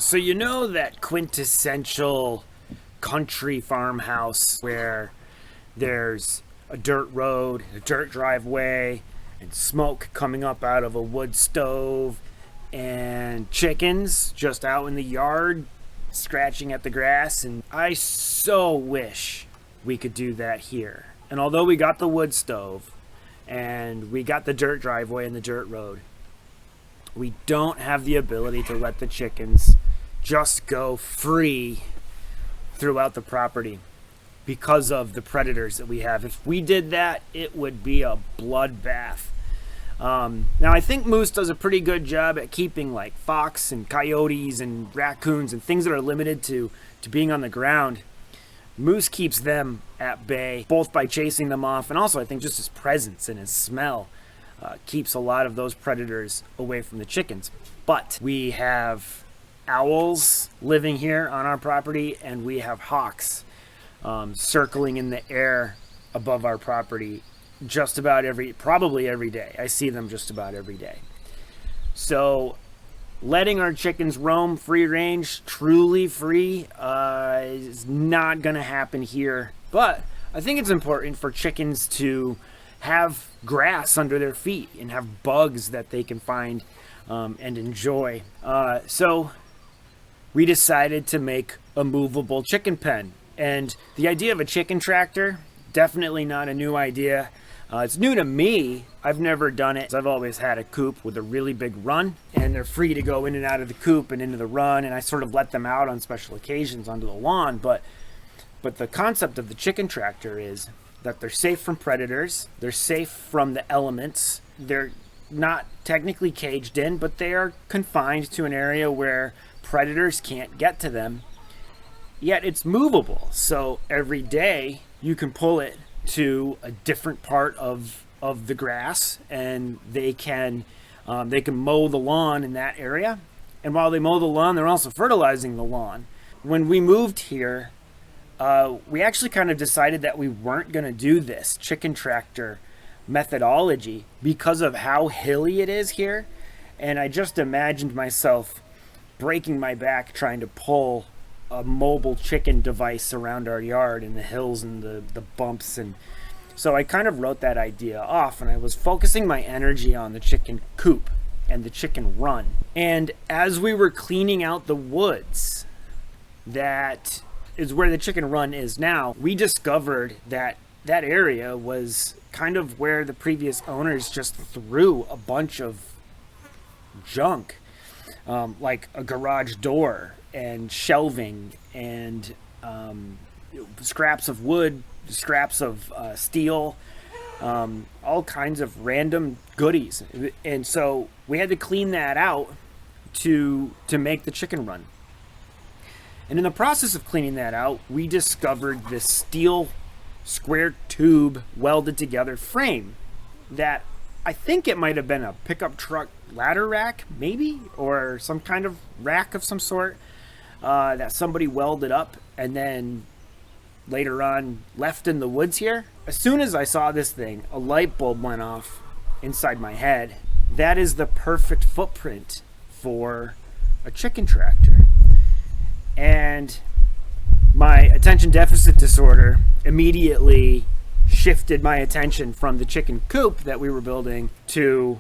So you know that quintessential country farmhouse where there's a dirt road, a dirt driveway, and smoke coming up out of a wood stove, and chickens just out in the yard scratching at the grass. And I so wish we could do that here. And although we got the wood stove and we got the dirt driveway and the dirt road, we don't have the ability to let the chickens just go free throughout the property because of the predators that we have. If we did that, it would be a bloodbath. Now, I think Moose does a pretty good job at keeping like fox and coyotes and raccoons and things that are limited to being on the ground. Moose keeps them at bay, both by chasing them off, and also I think just his presence and his smell keeps a lot of those predators away from the chickens. But we have owls living here on our property, and we have hawks circling in the air above our property probably every day. I see them just about every day. So letting our chickens roam free range, truly free, is not going to happen here. But I think it's important for chickens to have grass under their feet and have bugs that they can find and enjoy. So we decided to make a movable chicken pen. And the idea of a chicken tractor, definitely not a new idea. It's new to me. I've never done it. I've always had a coop with a really big run, and they're free to go in and out of the coop and into the run, and I sort of let them out on special occasions onto the lawn. But the concept of the chicken tractor is that they're safe from predators, they're safe from the elements, they're not technically caged in, but they are confined to an area where predators can't get to them, yet it's movable. So every day you can pull it to a different part of the grass, and they can mow the lawn in that area. And while they mow the lawn, they're also fertilizing the lawn. When we moved here, we actually kind of decided that we weren't going to do this chicken tractor methodology because of how hilly it is here. And I just imagined myself breaking my back trying to pull a mobile chicken device around our yard in the hills and the bumps. And so I kind of wrote that idea off, and I was focusing my energy on the chicken coop and the chicken run. And as we were cleaning out the woods, that is where the chicken run is now, we discovered that that area was kind of where the previous owners just threw a bunch of junk, like a garage door and shelving and scraps of wood, scraps of steel, all kinds of random goodies. And so we had to clean that out to make the chicken run. And in the process of cleaning that out, we discovered this steel square tube welded together frame that I think it might have been a pickup truck ladder rack, maybe, or some kind of rack of some sort that somebody welded up and then later on left in the woods here. As soon as I saw this thing, a light bulb went off inside my head. That is the perfect footprint for a chicken tractor. And my attention deficit disorder immediately shifted my attention from the chicken coop that we were building to,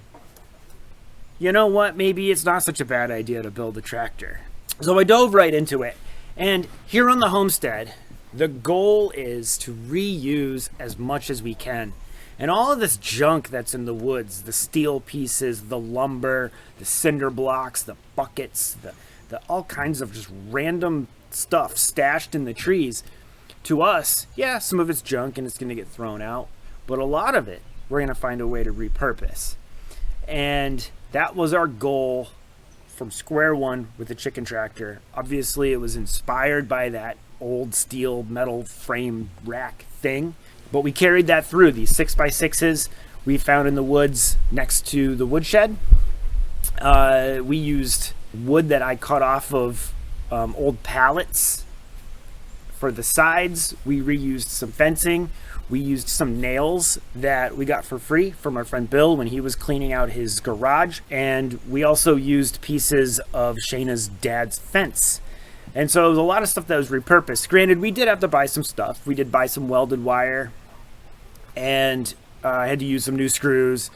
you know what, maybe it's not such a bad idea to build a tractor. So I dove right into it. And here on the homestead, the goal is to reuse as much as we can. And all of this junk that's in the woods, the steel pieces, the lumber, the cinder blocks, the buckets, the all kinds of just random stuff stashed in the trees, to us, yeah, some of it's junk and it's going to get thrown out, but a lot of it we're going to find a way to repurpose. And that was our goal from square one with the chicken tractor. Obviously, it was inspired by that old steel metal frame rack thing, but we carried that through. These 6x6s we found in the woods next to the woodshed. We used wood that I cut off of old pallets for the sides. We reused some fencing. We used some nails that we got for free from our friend Bill when he was cleaning out his garage. And we also used pieces of Shayna's dad's fence. And so there was a lot of stuff that was repurposed. Granted, we did have to buy some stuff. We did buy some welded wire. And I had to use some new screws.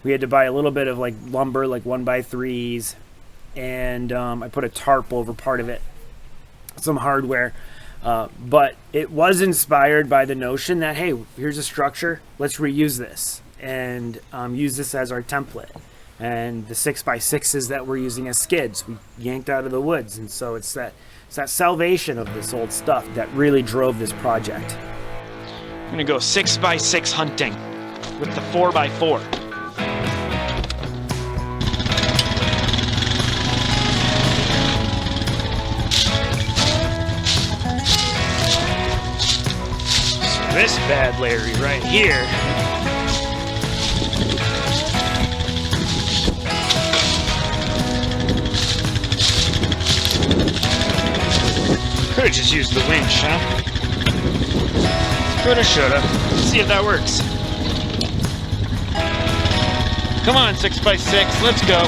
We had to buy a little bit of like lumber, like 1x3s. And I put a tarp over part of it. Some hardware. But it was inspired by the notion that, hey, here's a structure, let's reuse this and use this as our template. And the 6x6s that we're using as skids, we yanked out of the woods. And so it's that salvation of this old stuff that really drove this project. I'm gonna go 6x6 hunting with the 4x4. This bad Larry right here could have just used the winch, huh? Coulda, shoulda. Let's see if that works. Come on, 6x6, let's go.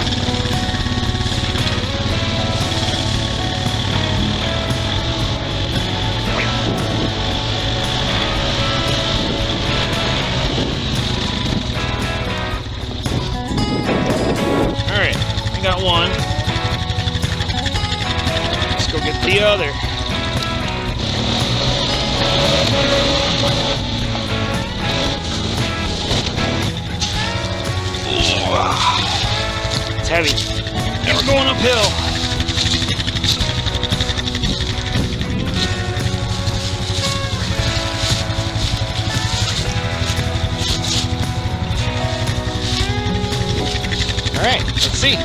Got one. Let's go get the other. Ooh, it's heavy. And we're going uphill. All right, let's see.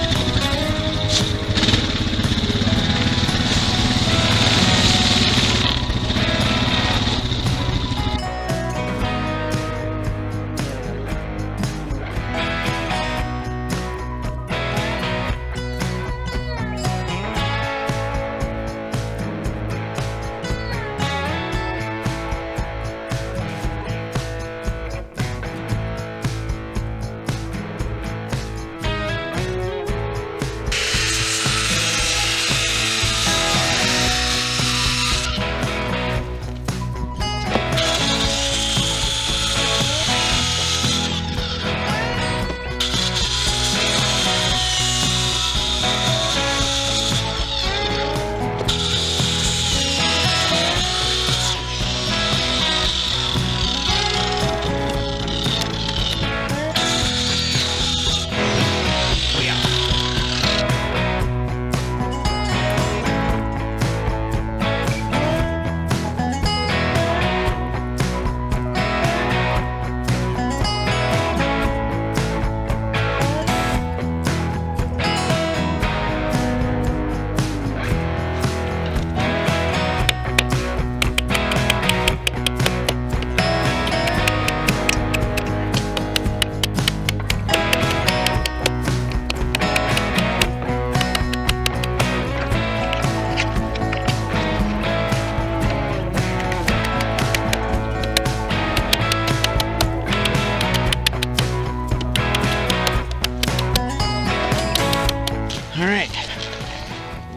All right.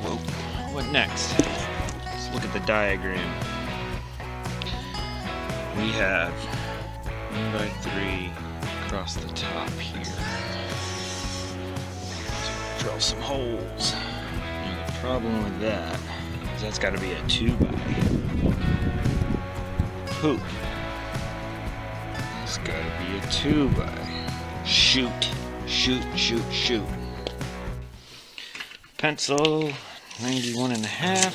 Whoa. What next? Let's look at the diagram. We have 1x3 across the top here. Drill some holes. Now the problem with that is that's got to be a 2x. Poop. It's got to be a 2x. Shoot. Shoot, shoot, shoot. Pencil, 91.5.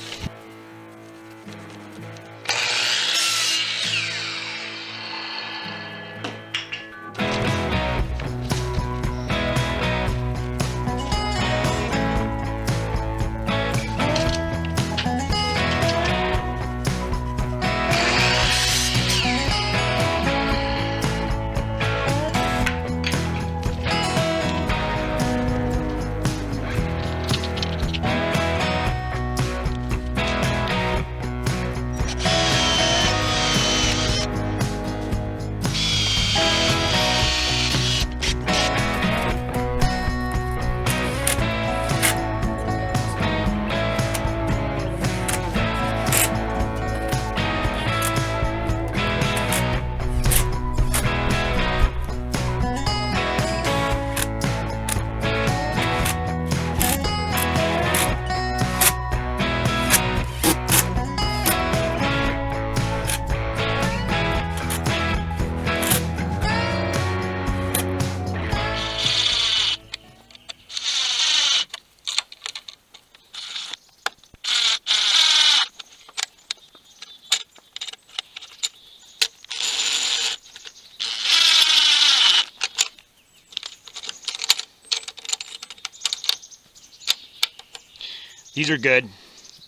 These are good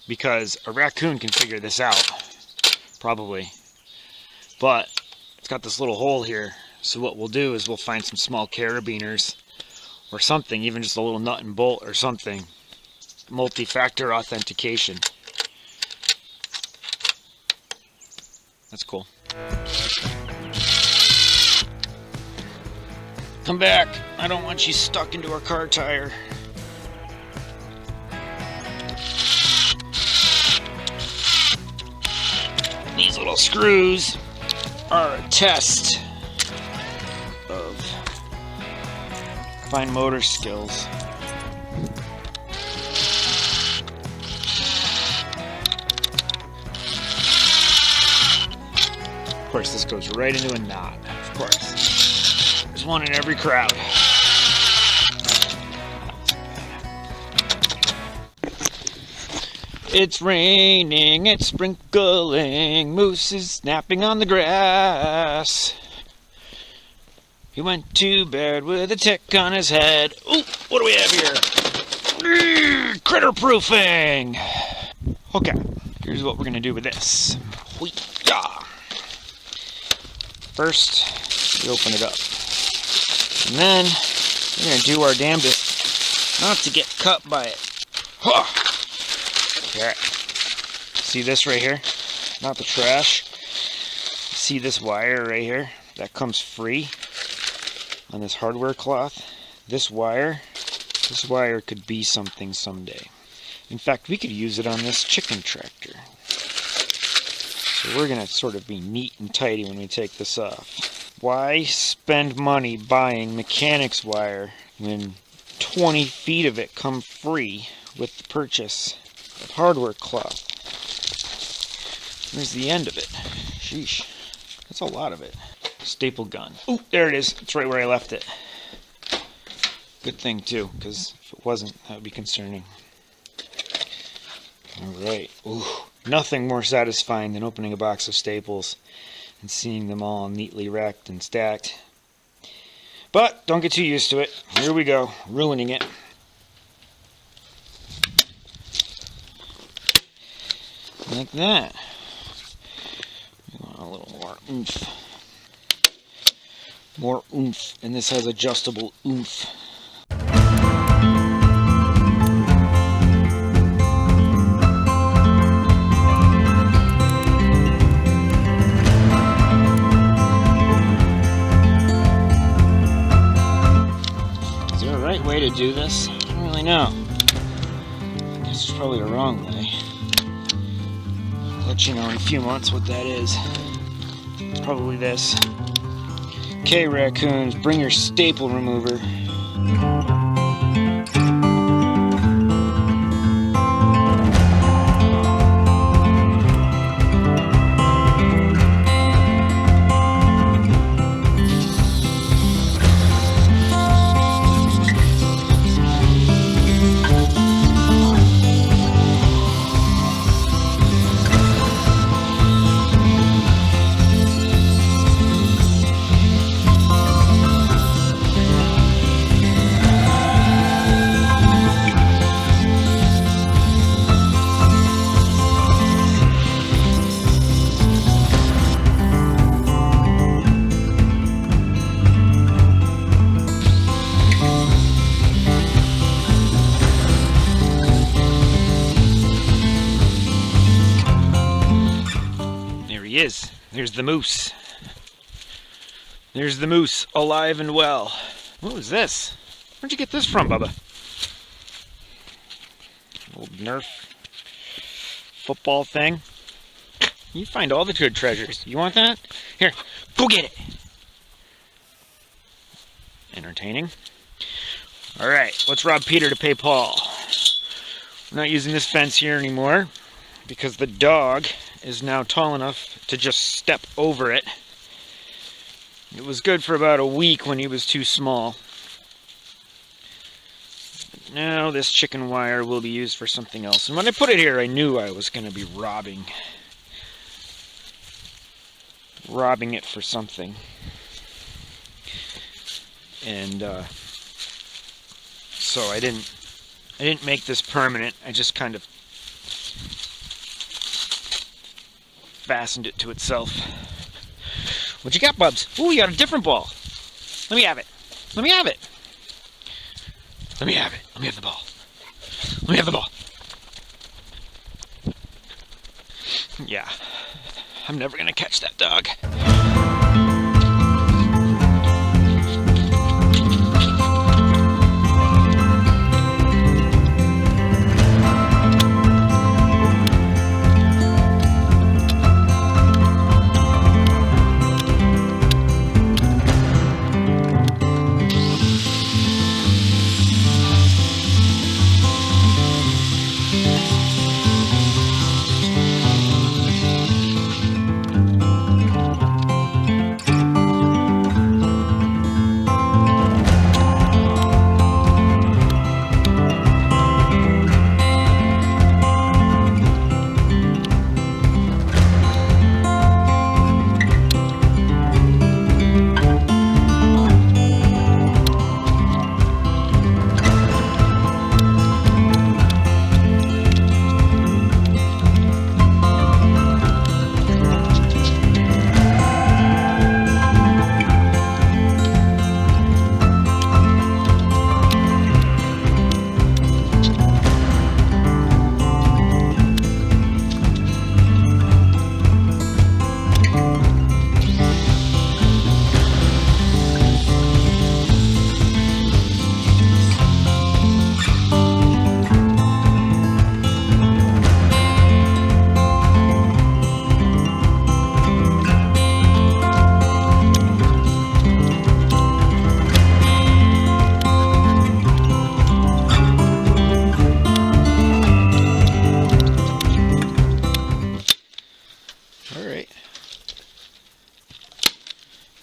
because a raccoon can figure this out, probably. But it's got this little hole here. So what we'll do is we'll find some small carabiners or something, even just a little nut and bolt or something. Multi-factor authentication. That's cool. Come back. I don't want you stuck into a car tire. These little screws are a test of fine motor skills. Of course, this goes right into a knot. Of course. There's one in every crowd. It's raining, it's sprinkling, Moose is snapping on the grass. He went to bed with a tick on his head. Ooh, what do we have here? Critter proofing! Okay, here's what we're gonna do with this. Hoo-yah. First, we open it up. And then, we're gonna do our damnedest not to get cut by it. Huh. Okay. See this right here? Not the trash. See this wire right here? That comes free on this hardware cloth. This wire could be something someday. In fact, we could use it on this chicken tractor. So we're gonna sort of be neat and tidy when we take this off. Why spend money buying mechanics wire when 20 feet of it come free with the purchase of hardware cloth? There's the end of it. Sheesh. That's a lot of it. Staple gun. Oh, there it is. It's right where I left it. Good thing, too, because if it wasn't, that would be concerning. Alright. Ooh. Nothing more satisfying than opening a box of staples and seeing them all neatly racked and stacked. But don't get too used to it. Here we go. Ruining it. Like that. We want a little more oomph. More oomph. And this has adjustable oomph. Is there a right way to do this? I don't really know. I guess there's probably a wrong way. I'll let you know in a few months what that is. It's probably this. Okay, raccoons, bring your staple remover. Is. There's the moose. There's the moose, alive and well. What was this? Where'd you get this from, Bubba? Old Nerf football thing. You find all the good treasures. You want that? Here, go get it. Entertaining. Alright, let's rob Peter to pay Paul. We're not using this fence here anymore because the dog is now tall enough to just step over it. It was good for about a week when he was too small. But now this chicken wire will be used for something else. And when I put it here, I knew I was going to be robbing it for something. And so I didn't I didn't make this permanent. I just kind of fastened it to itself. What you got, Bubs? Ooh, you got a different ball. Let me have it. Let me have it. Let me have it. Let me have the ball. Let me have the ball. Yeah. I'm never gonna catch that dog.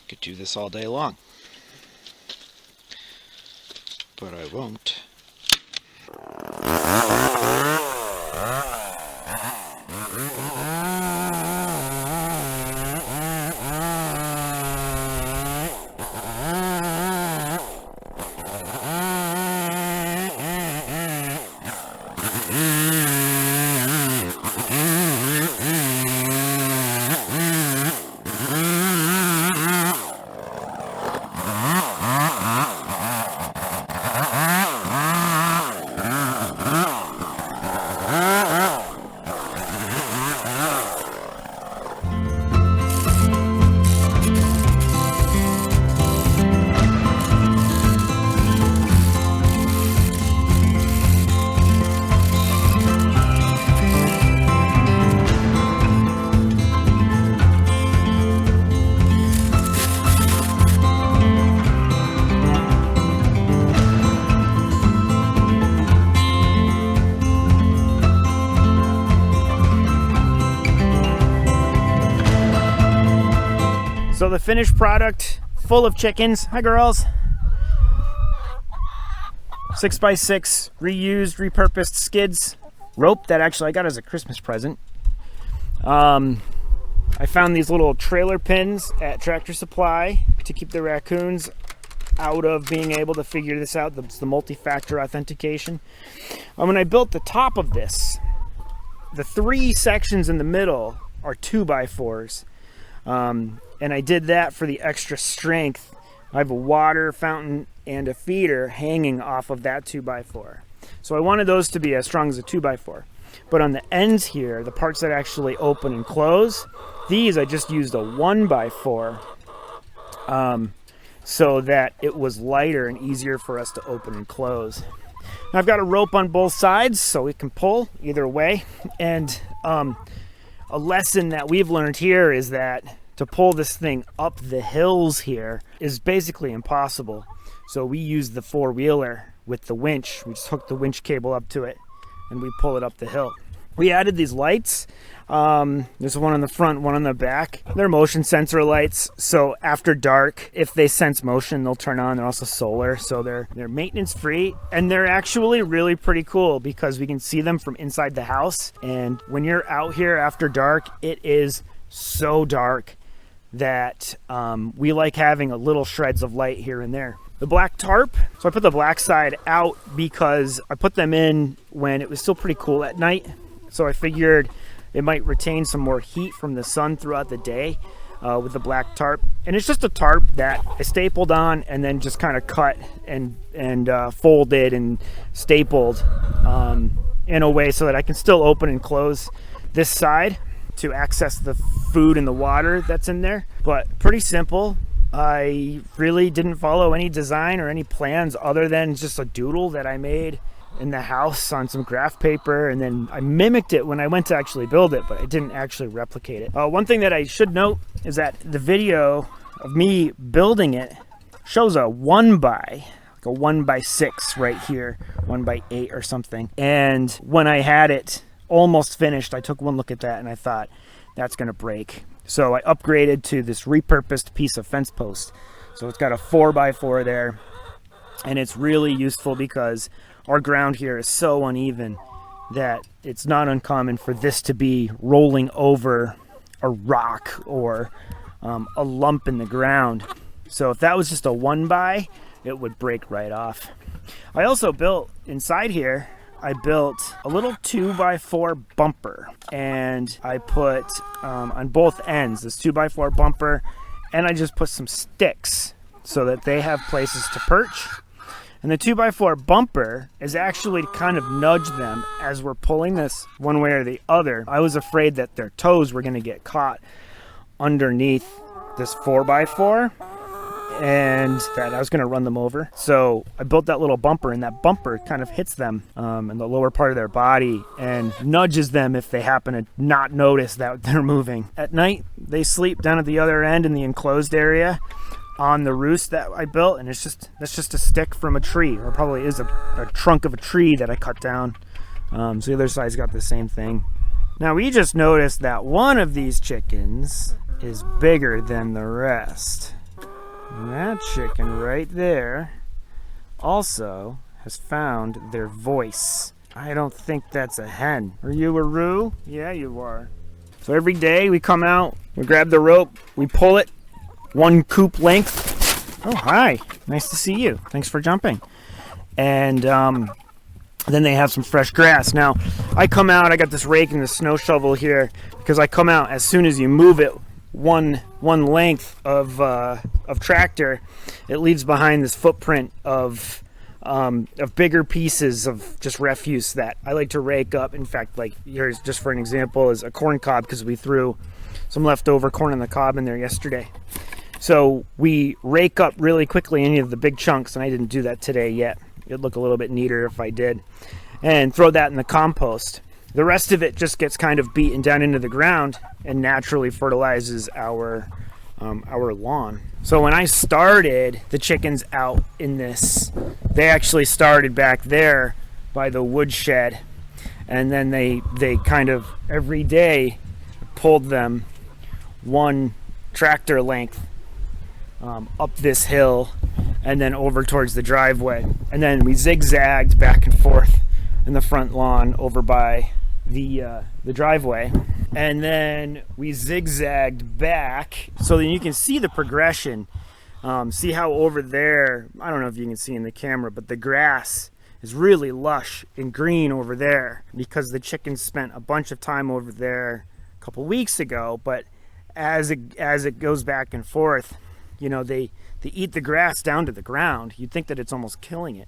Could do this all day long, but I won't. So the finished product, full of chickens. Hi, girls. 6x6 reused, repurposed skids. Rope that actually I got as a Christmas present. I found these little trailer pins at Tractor Supply to keep the raccoons out of being able to figure this out. It's the multi-factor authentication. When I built the top of this, the 3 sections in the middle are 2x4s. And I did that for the extra strength. I have a water fountain and a feeder hanging off of that 2x4. So I wanted those to be as strong as a 2x4. But on the ends here, the parts that actually open and close, these I just used a 1x4 so that it was lighter and easier for us to open and close. Now I've got a rope on both sides so we can pull either way. And a lesson that we've learned here is that to pull this thing up the hills here is basically impossible. So we use the 4-wheeler with the winch. We just hook the winch cable up to it and we pull it up the hill. We added these lights. There's one on the front, one on the back. They're motion sensor lights, so after dark, if they sense motion, they'll turn on. They're also solar, so they're maintenance free, and they're actually really pretty cool because we can see them from inside the house. And when you're out here after dark, it is so dark that we like having a little shreds of light here and there. the black tarp. So I put the black side out because I put them in when it was still pretty cool at night. So I figured it might retain some more heat from the sun throughout the day with the black tarp. And it's just a tarp that I stapled on and then just kind of cut and folded and stapled in a way so that I can still open and close this side to access the food and the water that's in there. But pretty simple. I really didn't follow any design or any plans other than just a doodle that I made in the house on some graph paper, and then I mimicked it when I went to actually build it, but I didn't actually replicate it. One thing that I should note is that the video of me building it shows a 1x6 right here, 1x8 or something. And when I had it almost finished, I took one look at that and I thought, that's gonna break. So I upgraded to this repurposed piece of fence post. So it's got a 4x4 there, and it's really useful because our ground here is so uneven that it's not uncommon for this to be rolling over a rock or a lump in the ground. So if that was just a 1x, it would break right off. I also built inside here, I built a little 2x4 bumper, and I put on both ends this 2x4 bumper, and I just put some sticks so that they have places to perch. And the 2x4 bumper is actually to kind of nudge them as we're pulling this one way or the other. I was afraid that their toes were going to get caught underneath this 4x4 and that I was going to run them over. So I built that little bumper, and that bumper kind of hits them in the lower part of their body and nudges them if they happen to not notice that they're moving. At night, they sleep down at the other end in the enclosed area on the roost that I built, and that's just a stick from a tree, or probably is a trunk of a tree that I cut down. So the other side's got the same thing. Now we just noticed that one of these chickens is bigger than the rest. And that chicken right there also has found their voice. I don't think that's a hen. Are you a roo? Yeah, you are. So every day we come out, we grab the rope, we pull it, one coop length. Oh, hi. Nice to see you. Thanks for jumping. And then they have some fresh grass. Now, I come out, I got this rake and the snow shovel here, because I come out as soon as you move it one length of tractor, it leaves behind this footprint of bigger pieces of just refuse that I like to rake up. In fact, like here's just for an example is a corn cob, because we threw some leftover corn on the cob in there yesterday. So we rake up really quickly any of the big chunks, and I didn't do that today yet. It'd look a little bit neater if I did. And throw that in the compost. The rest of it just gets kind of beaten down into the ground and naturally fertilizes our lawn. So when I started the chickens out in this, they actually started back there by the woodshed, and then they kind of every day pulled them one tractor length up this hill and then over towards the driveway, and then we zigzagged back and forth in the front lawn over by the driveway, and then we zigzagged back so that you can see the progression. See how over there, I don't know if you can see in the camera, but the grass is really lush and green over there because the chickens spent a bunch of time over there a couple weeks ago. But as it goes back and forth, you know, they eat the grass down to the ground. You'd think that it's almost killing it.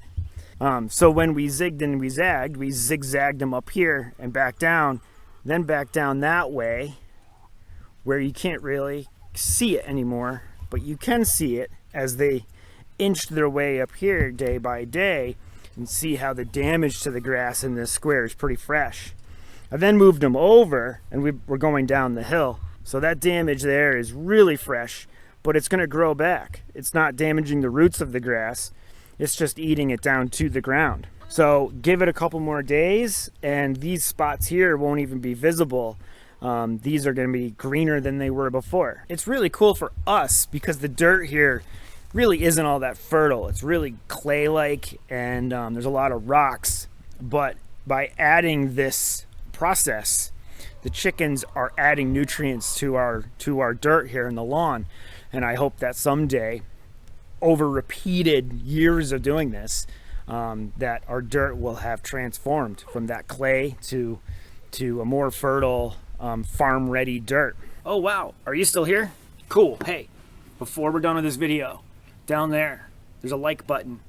So when we zigged and we zagged, we zigzagged them up here and back down, then back down that way where you can't really see it anymore, but you can see it as they inched their way up here day by day, and see how the damage to the grass in this square is pretty fresh. I then moved them over, and we're going down the hill. So that damage there is really fresh, but it's going to grow back. It's not damaging the roots of the grass. It's just eating it down to the ground. So give it a couple more days, and these spots here won't even be visible. These are going to be greener than they were before. It's really cool for us because the dirt here really isn't all that fertile. It's really clay-like, and there's a lot of rocks. But by adding this process, the chickens are adding nutrients to our dirt here in the lawn. And I hope that someday over repeated years of doing this, that our dirt will have transformed from that clay to a more fertile, farm ready dirt. Oh wow, are you still here? Cool. Hey, before we're done with this video, down there's a like button.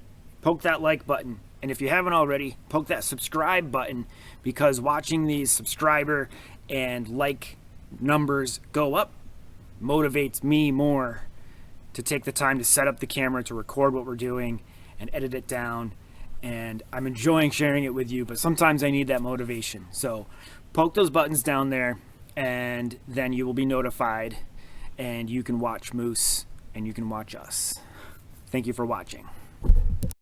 Poke that like button. And if you haven't already, poke that subscribe button, because watching these subscriber and like numbers go up motivates me more to take the time to set up the camera, to record what we're doing and edit it down. And I'm enjoying sharing it with you, but sometimes I need that motivation. So poke those buttons down there, and then you will be notified, and you can watch Moose and you can watch us. Thank you for watching.